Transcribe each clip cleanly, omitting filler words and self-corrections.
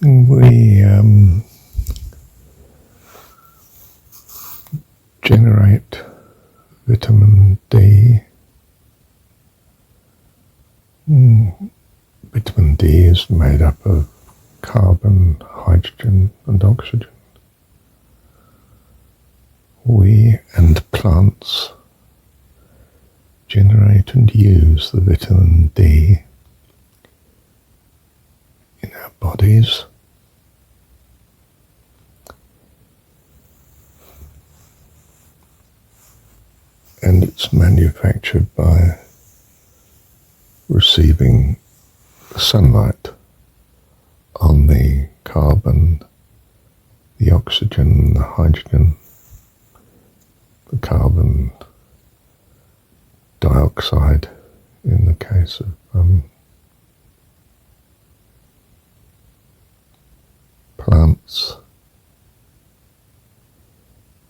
We generate vitamin D. Vitamin D is made up of carbon, hydrogen and oxygen. We and plants generate and use the vitamin D in our bodies. And it's manufactured by receiving sunlight on the carbon, the oxygen, the hydrogen, the carbon dioxide in the case of plants,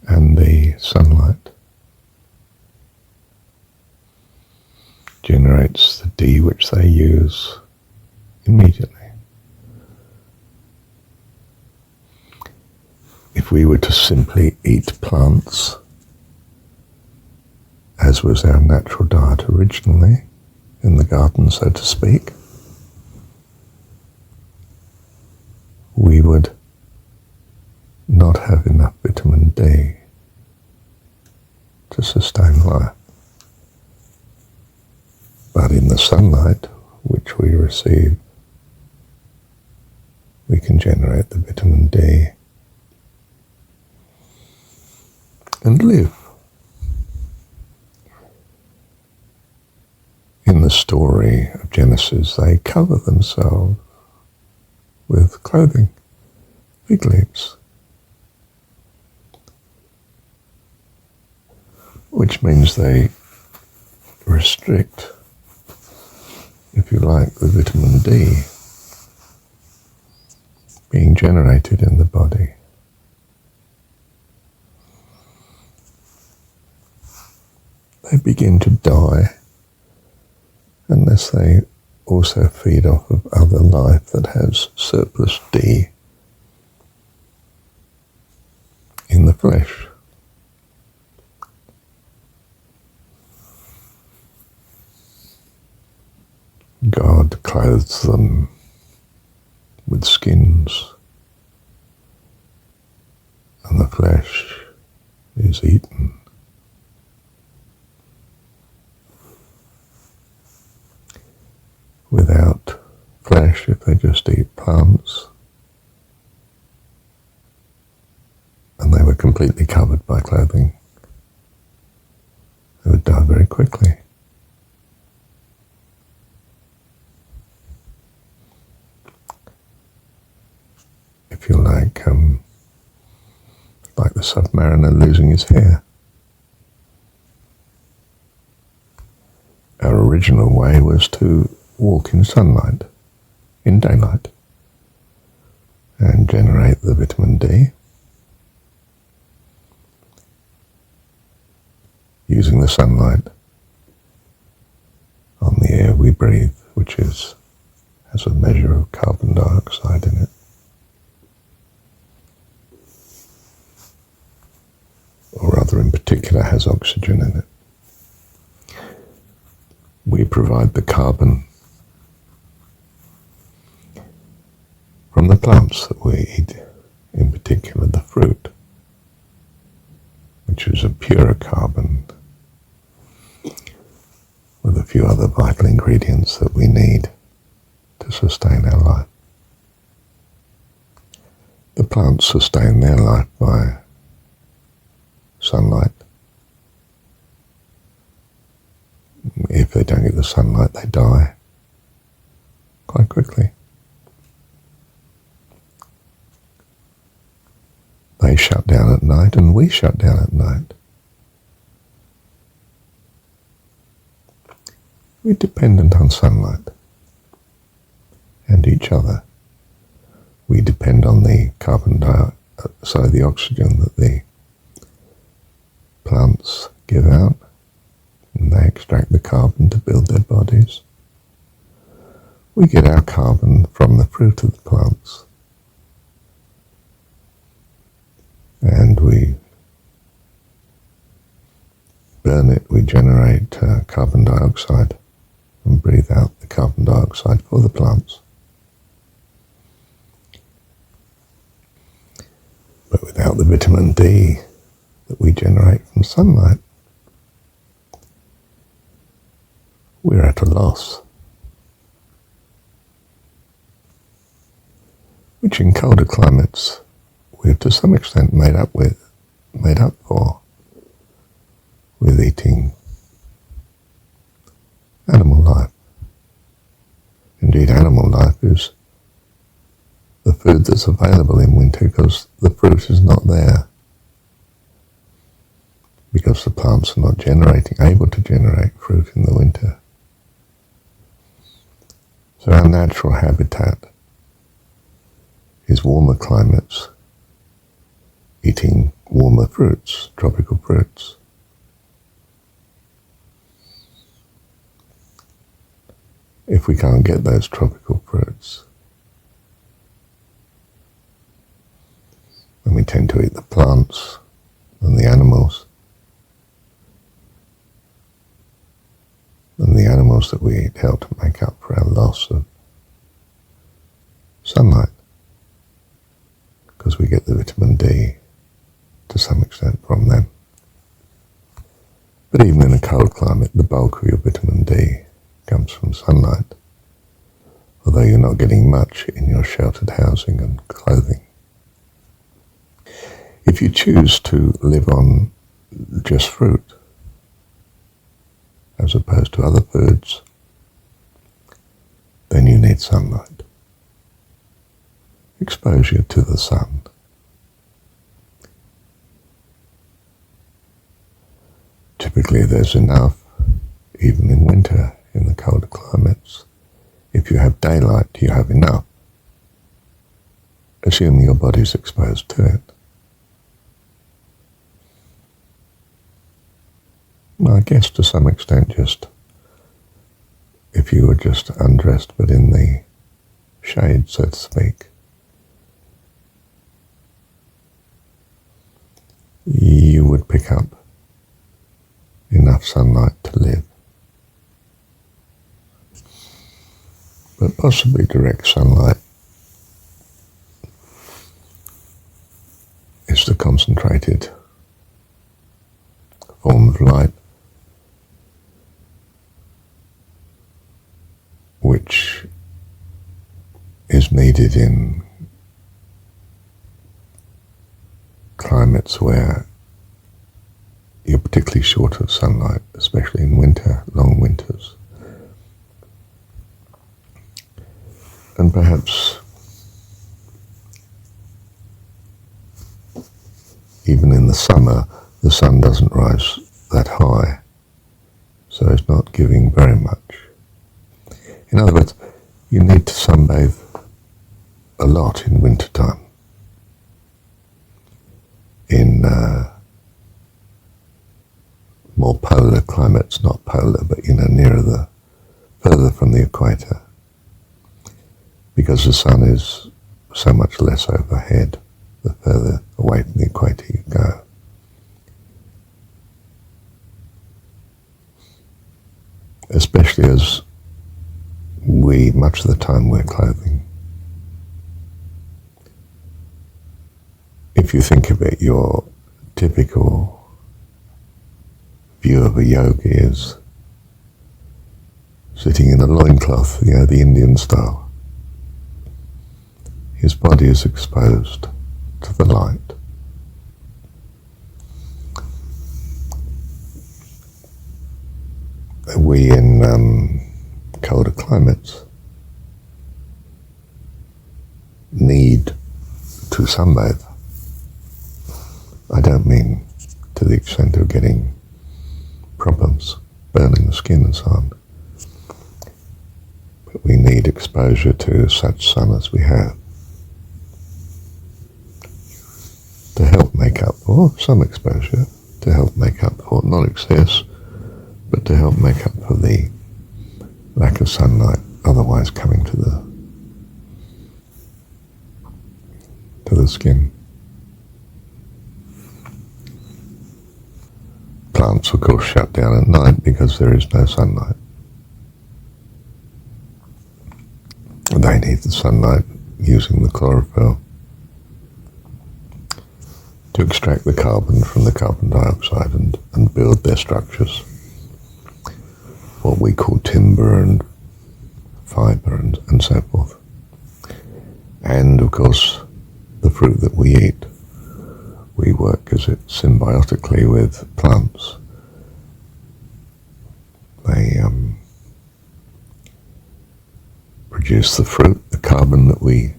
and the sunlight generates the D which they use immediately. If we were to simply eat plants, as was our natural diet originally, in the garden so to speak, we would not have enough vitamin D to sustain life. But in the sunlight which we receive, we can generate the vitamin D and live. In the story of Genesis, they cover themselves with clothing, fig leaves, which means they restrict, if you like, the vitamin D being generated in the body. They begin to die unless they also feed off of other life that has surplus D in the flesh. God clothes them with skins, and the flesh is eaten. Without flesh, if they just eat plants, and they were completely covered by clothing, they would die very quickly. If you like the submariner losing his hair. Our original way was to walk in sunlight, in daylight, and generate the vitamin D using the sunlight on the air we breathe, which has a measure of carbon dioxide in it. Or rather, in particular, has oxygen in it. We provide the carbon from the plants that we eat, in particular the fruit, which is a pure carbon with a few other vital ingredients that we need to sustain our life. The plants sustain their life by sunlight. If they don't get the sunlight, they die quite quickly. They shut down at night and we shut down at night. We're dependent on sunlight and each other. We depend on the the oxygen that the plants give out, and they extract the carbon to build their bodies. We get our carbon from the fruit of the plants, we burn it, we generate carbon dioxide and breathe out the carbon dioxide for the plants. But without the vitamin D that we generate from sunlight, we're at a loss. Which in colder climates we're to some extent made up for with eating animal life. Indeed, animal life is the food that's available in winter because the fruit is not there, because the plants are not able to generate fruit in the winter. So our natural habitat is warmer climates, eating warmer fruits, tropical fruits. If we can't get those tropical fruits, then we tend to eat the plants and the animals. And the animals that we eat help to make up for our loss of sunlight, because we get the vitamin D to some extent from them. But even in a cold climate, the bulk of your vitamin D comes from sunlight, although you're not getting much in your sheltered housing and clothing. If you choose to live on just fruit, as opposed to other foods, then you need sunlight. Exposure to the sun. Typically there's enough, even in winter, in the colder climates. If you have daylight, you have enough, assuming your body's exposed to it. Well, I guess to some extent just if you were just undressed but in the shade, so to speak, you would pick up enough sunlight to live. But possibly direct sunlight is the concentrated form of light which is needed in climates where you're particularly short of sunlight, especially in winter, long winters. And perhaps even in the summer, the sun doesn't rise that high, so it's not giving very much. In other words, you need to sunbathe a lot in wintertime. In more polar climates, not polar, but further from the equator, because the sun is so much less overhead the further away from the equator you go. Especially as much of the time wear clothing. If you think of it, your typical view of a yogi is sitting in a loincloth, the Indian style. His body is exposed to the light. We in colder climates need to sunbathe. I don't mean to the extent of getting problems, burning the skin and so on, but we need exposure to such sun as we have to help make up for some exposure, to help make up for, not excess, but to help make up for the lack of sunlight otherwise coming to the skin. of course, shut down at night because there is no sunlight. They need the sunlight using the chlorophyll to extract the carbon from the carbon dioxide and build their structures, what we call timber and fibre and so forth. And of course, the fruit that we eat, we work as it symbiotically with plants. They produce the fruit, the carbon that we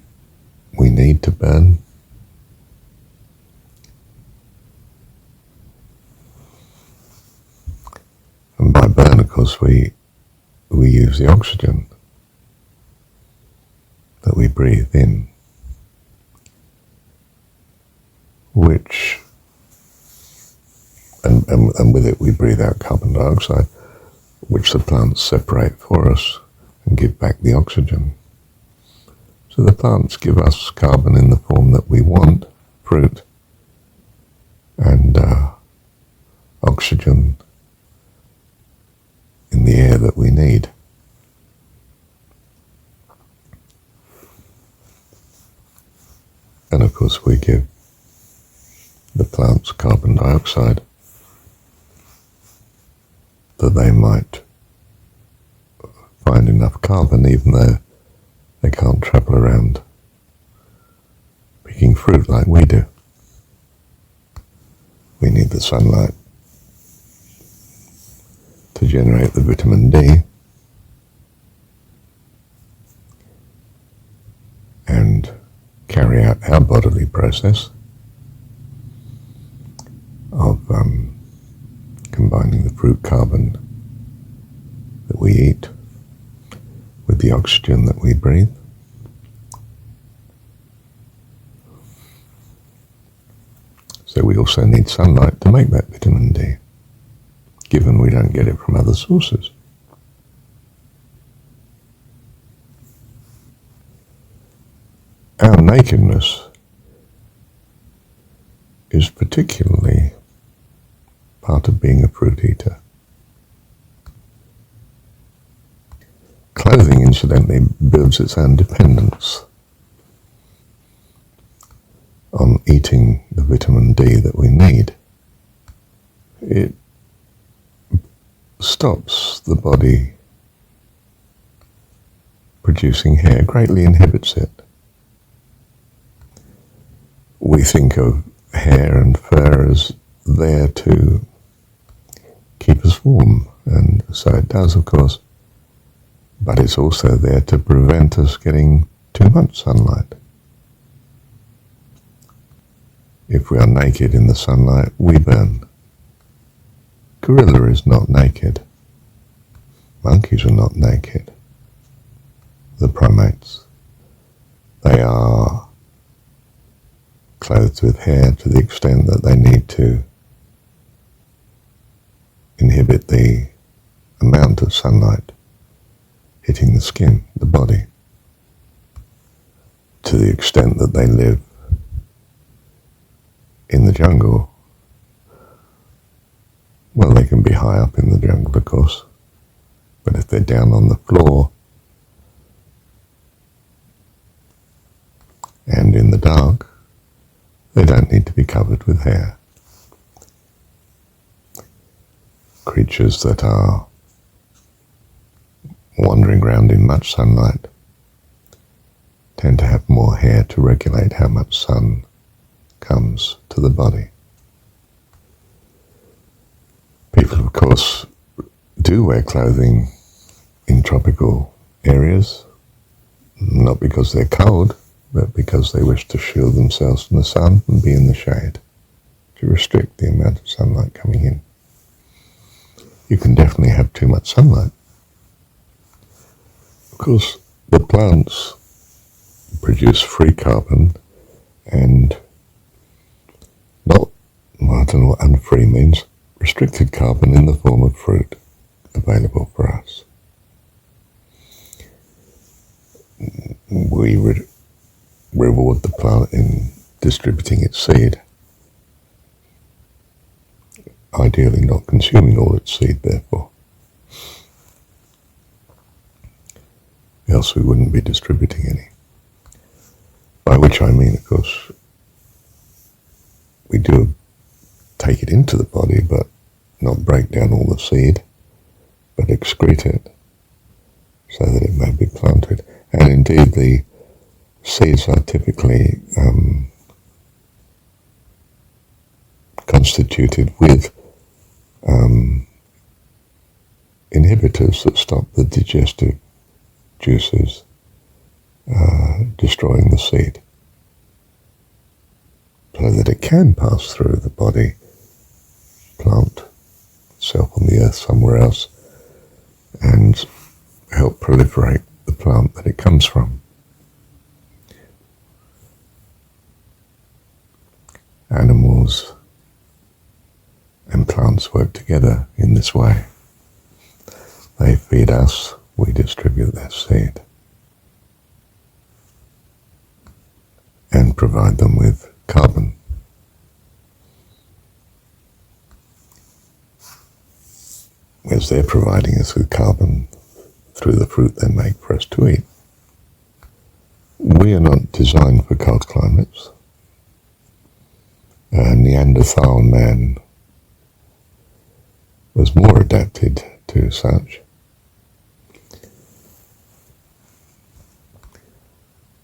need to burn. And by burn, of course, we use the oxygen that we breathe in, which, and with it we breathe out carbon dioxide, which the plants separate for us and give back the oxygen. So the plants give us carbon in the form that we want, fruit, and oxygen in the air that we need. And of course we give the plants carbon dioxide that they might find enough carbon, even though they can't travel around picking fruit like we do. We need the sunlight to generate the vitamin D and carry out our bodily process of combining the fruit carbon that we eat with the oxygen that we breathe. So we also need sunlight to make that vitamin D, given we don't get it from other sources. Our nakedness is particularly part of being a fruit eater. Clothing, incidentally, builds its own dependence on eating the vitamin D that we need. It stops the body producing hair, greatly inhibits it. We think of hair and fur as there to keep us warm, and so it does, of course, but it's also there to prevent us getting too much sunlight. If we are naked in the sunlight, we burn. Gorilla is not naked. Monkeys are not naked. The primates. They are clothed with hair to the extent that they need to inhibit the amount of sunlight hitting the skin, the body, to the extent that they live in the jungle. Well, they can be high up in the jungle, of course, but if they're down on the floor and in the dark, they don't need to be covered with hair. Creatures that are wandering around in much sunlight tend to have more hair to regulate how much sun comes to the body. People, of course, do wear clothing in tropical areas, not because they're cold, but because they wish to shield themselves from the sun and be in the shade, to restrict the amount of sunlight coming in. You can definitely have too much sunlight. Of course, the plants produce free carbon and not, well, I don't know what unfree means, restricted carbon in the form of fruit available for us. We reward the plant in distributing its seed ideally not consuming all its seed, therefore. Else we wouldn't be distributing any. By which I mean, of course, we do take it into the body, but not break down all the seed, but excrete it so that it may be planted. And indeed, the seeds are typically constituted with inhibitors that stop the digestive juices destroying the seed, so that it can pass through the body, plant itself on the earth somewhere else, and help proliferate the plant that it comes from. Animals and plants work together in this way. They feed us, we distribute their seed, and provide them with carbon. As they're providing us with carbon through the fruit they make for us to eat. We are not designed for cold climates. Neanderthal man was more adapted to such.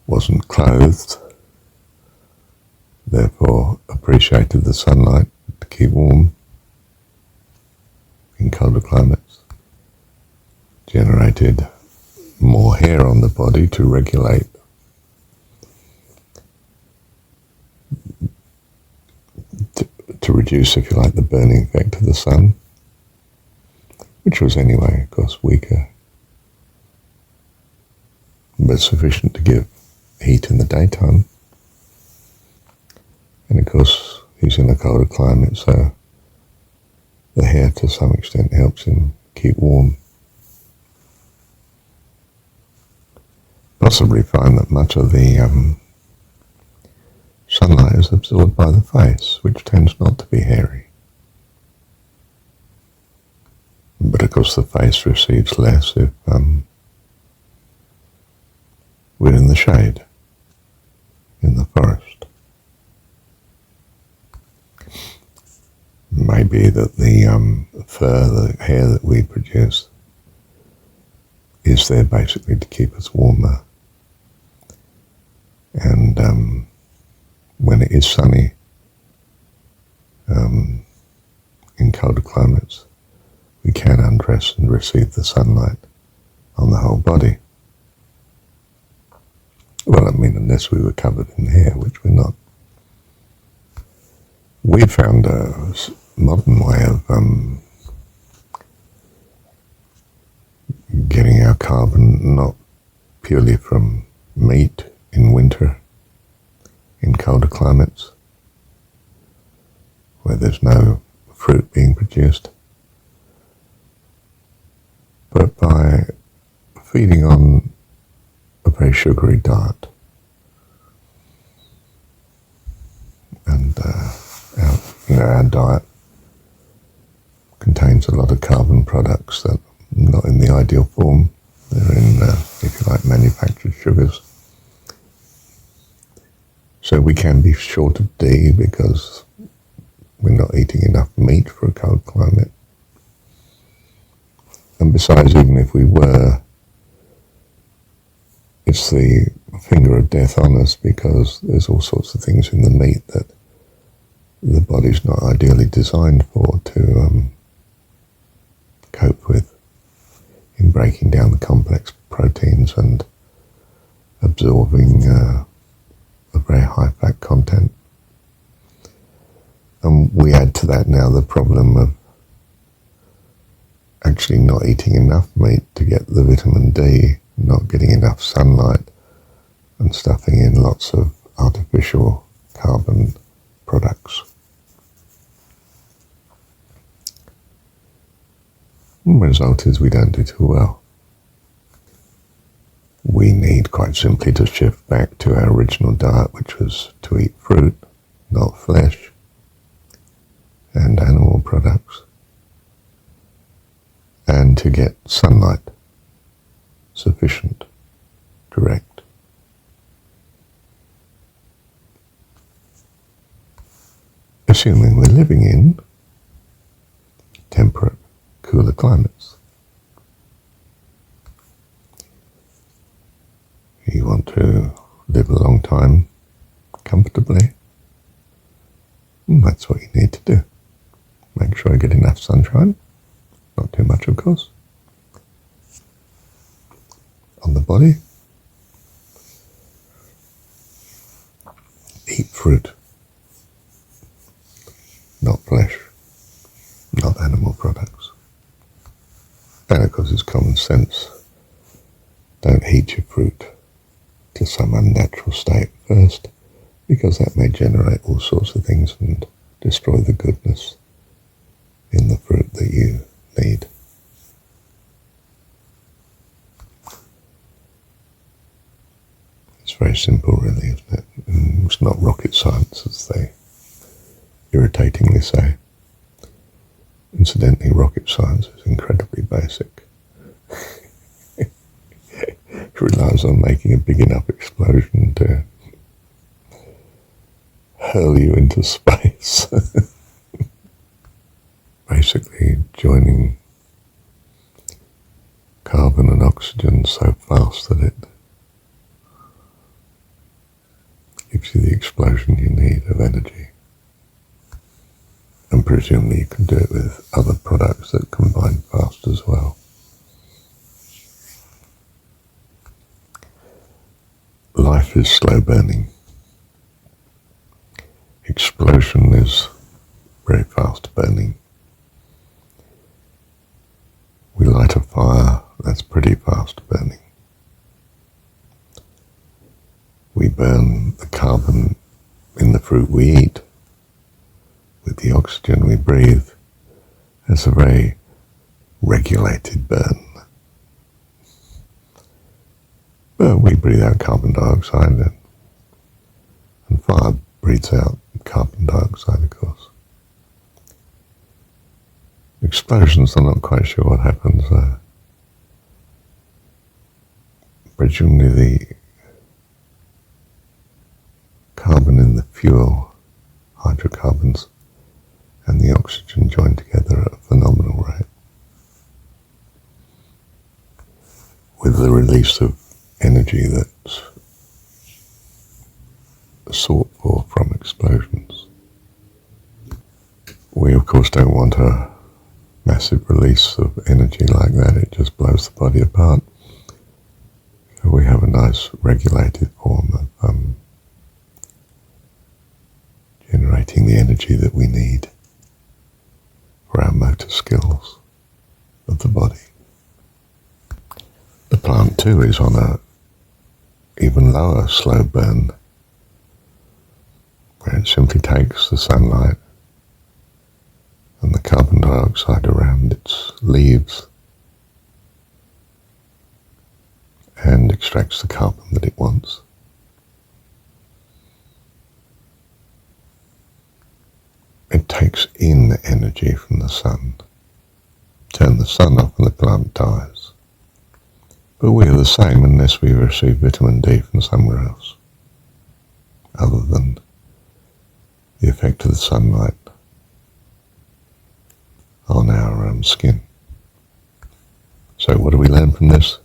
Wasn't clothed, therefore appreciated the sunlight to keep warm in colder climates. Generated more hair on the body to regulate to reduce, if you like, the burning effect of the sun, which was anyway, of course, weaker, but sufficient to give heat in the daytime. And of course, he's in a colder climate, so the hair to some extent helps him keep warm. Possibly find that much of the sunlight is absorbed by the face, which tends not to be hairy. But of course the face receives less if we're in the shade, in the forest. Maybe that the fur, the hair that we produce, is there basically to keep us warmer. And when it is sunny in colder climates, we can undress and receive the sunlight on the whole body. Well, I mean, unless we were covered in hair, which we're not. We found a modern way of getting our carbon not purely from meat in winter, in colder climates, where there's no fruit being produced, but by feeding on a very sugary diet. And our diet contains a lot of carbon products that are not in the ideal form. They're in, if you like, manufactured sugars. So we can be short of D because we're not eating enough meat for a cold climate. And besides, even if we were, it's the finger of death on us because there's all sorts of things in the meat that the body's not ideally designed for to cope with in breaking down the complex proteins and absorbing a very high fat content. And we add to that now the problem of actually not eating enough meat to get the vitamin D, not getting enough sunlight, and stuffing in lots of artificial carbon products. The result is we don't do too well. We need quite simply to shift back to our original diet, which was to eat fruit, not flesh, and animal products. to get sunlight, sufficient, direct. Assuming we're living in temperate, cooler climates. You want to live a long time comfortably, that's what you need to do. Make sure you get enough sunshine, not too much of course, on the body. Eat fruit, not flesh, not animal products. And of course it's common sense. Don't heat your fruit to some unnatural state first, because that may generate all sorts of things and destroy the goodness in the fruit that you need. It's very simple really, isn't it? It's not rocket science, as they irritatingly say. Incidentally, rocket science is incredibly basic. It relies on making a big enough explosion to hurl you into space. Basically joining carbon and oxygen so fast that it gives you the explosion you need of energy. And presumably you can do it with other products that combine fast as well. Life is slow burning. Explosion is very fast burning. We light a fire, that's pretty fast burning. We burn the carbon in the fruit we eat with the oxygen we breathe. That's a very regulated burn. But we breathe out carbon dioxide, and fire breathes out carbon dioxide, of course. Explosions, I'm not quite sure what happens there. Presumably the carbon in the fuel, hydrocarbons, and the oxygen join together at a phenomenal rate, with the release of energy that's sought for from explosions. We of course don't want a massive release of energy like that, it just blows the body apart. So we have a nice regulated form of generating the energy that we need for our motor skills of the body. The plant too is on a even lower slow burn, where it simply takes the sunlight and the carbon dioxide around its leaves and extracts the carbon that it wants. It takes in energy from the sun. Turn the sun off and the plant dies. But we are the same unless we receive vitamin D from somewhere else, other than the effect of the sunlight on our skin. So what do we learn from this?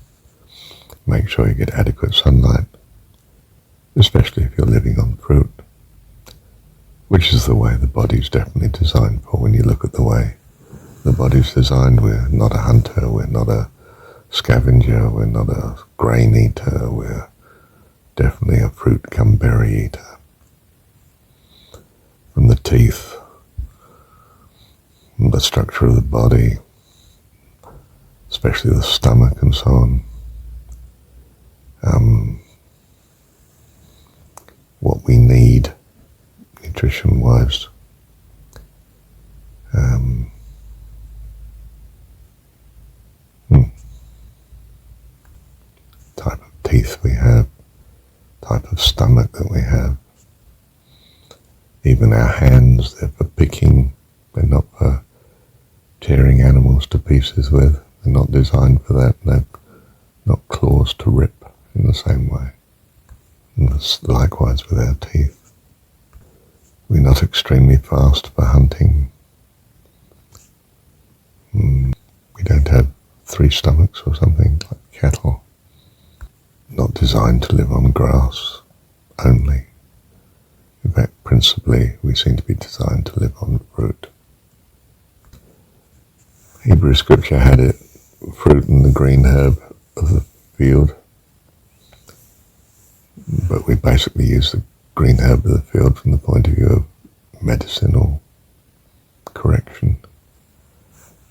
Make sure you get adequate sunlight, especially if you're living on fruit, which is the way the body's definitely designed for. When you look at the way the body's designed, we're not a hunter, we're not a scavenger, we're not a grain eater, we're definitely a fruit come berry eater. From the teeth, from the structure of the body, especially the stomach and so on, what we need nutrition-wise, type of teeth we have, type of stomach that we have. Even our hands, they're for picking, they're not for tearing animals to pieces with. They're not designed for that. They've not claws to rip in the same way. And that's likewise with our teeth. We're not extremely fast for hunting. We don't have 3 stomachs or something like cattle. Not designed to live on grass only. In fact, principally, we seem to be designed to live on fruit. Hebrew scripture had it, fruit and the green herb of the field. But we basically use the green herb of the field from the point of view of medicinal correction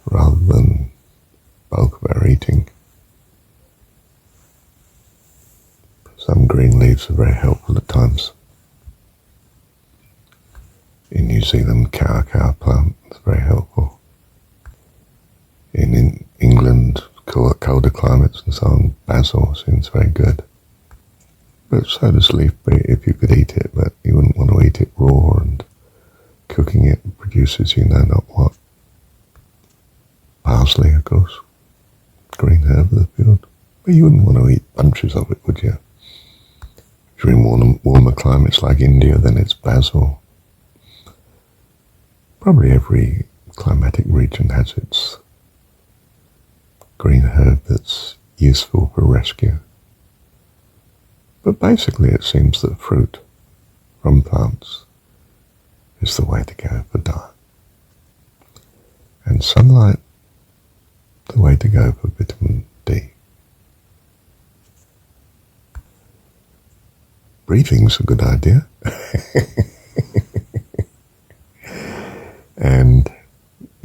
rather than bulk of our eating. Some green leaves are very helpful at times. In New Zealand, cow plant is very helpful. In England, colder climates and so on, basil seems very good. But so does leaf beet if you could eat it, but you wouldn't want to eat it raw, and cooking it produces you know not what. Parsley, of course, green herb of the field. But you wouldn't want to eat bunches of it, would you? During warmer climates like India, then it's basil. Probably every climatic region has its green herb that's useful for rescue. But basically it seems that fruit from plants is the way to go for diet. And sunlight, the way to go for vitamin D. Breathing's a good idea. And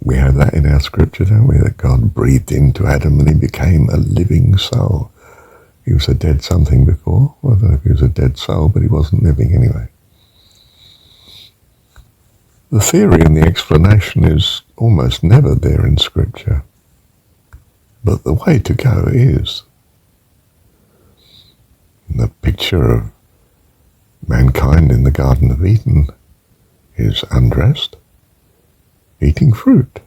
we have that in our scripture, don't we? That God breathed into Adam and he became a living soul. He was a dead something before. Well, I don't know if he was a dead soul, but he wasn't living anyway. The theory and the explanation is almost never there in scripture. But the way to go is. The picture of mankind in the Garden of Eden is undressed, eating fruit,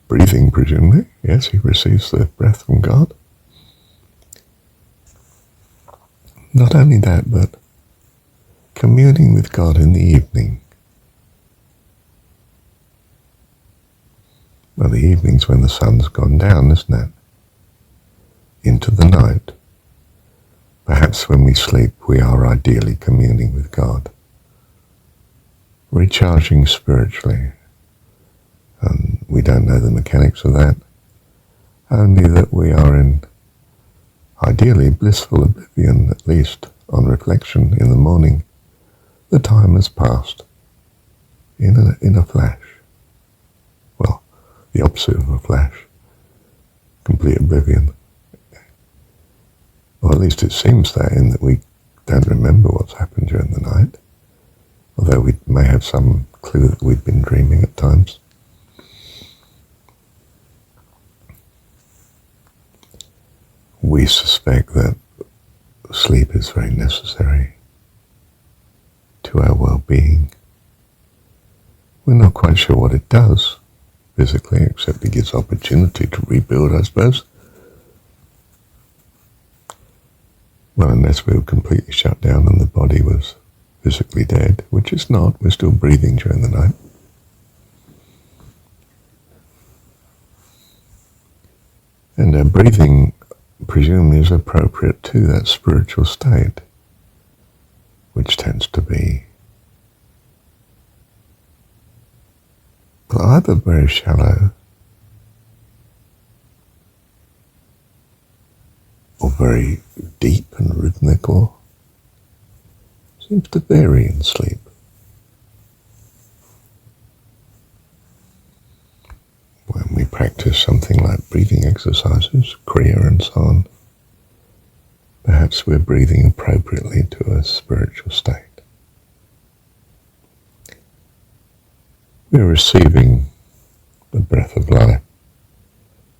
breathing presumably. Yes, he receives the breath from God. Not only that, but communing with God in the evening. Well, the evening's when the sun's gone down, isn't it? Into the night. Perhaps when we sleep, we are ideally communing with God, recharging spiritually. And we don't know the mechanics of that, only that we are in ideally blissful oblivion, at least on reflection in the morning. The time has passed in a flash. Well, the opposite of a flash, complete oblivion. Or at least it seems that, in that we don't remember what's happened during the night, although we may have some clue that we've been dreaming at times. We suspect that sleep is very necessary to our well-being. We're not quite sure what it does physically, except it gives opportunity to rebuild, I suppose. Well, unless we were completely shut down and the body was physically dead, which it's not. We're still breathing during the night. And our breathing presumably is appropriate to that spiritual state, which tends to be either very shallow or very deep and rhythmical. Seems to vary in sleep. When we practice something like breathing exercises, Kriya and so on, perhaps we're breathing appropriately to a spiritual state. We're receiving the breath of life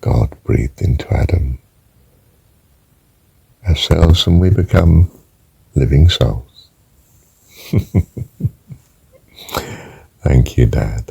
God breathed into Adam ourselves, and we become living souls. Thank you, Dad.